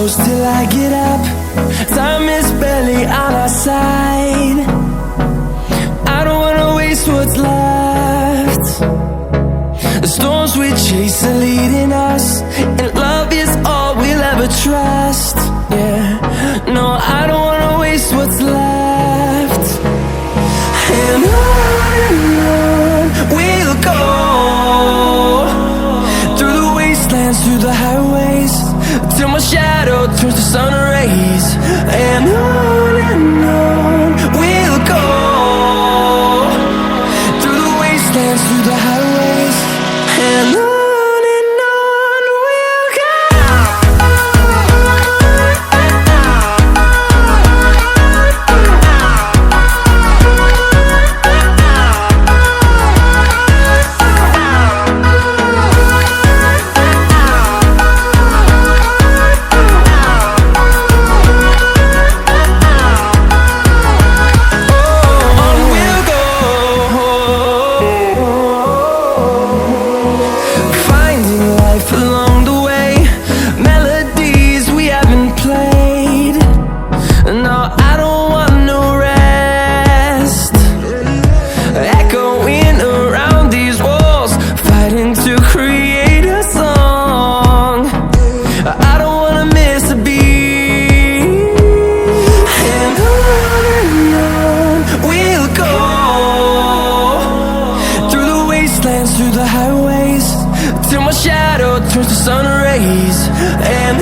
close till I get up. Time is barely on our side. I don't wanna waste what's left. The storms we chase are leading us, and love is all we'll ever trust. Yeah, no, I don't wanna waste what's left. And on we'll go, through the wastelands, through the highways, till my shadow turns to sun rays. And on we'll go, through the wastelands, through the highways, and on we'll go. Through the highways, till my shadow turns to sun rays. And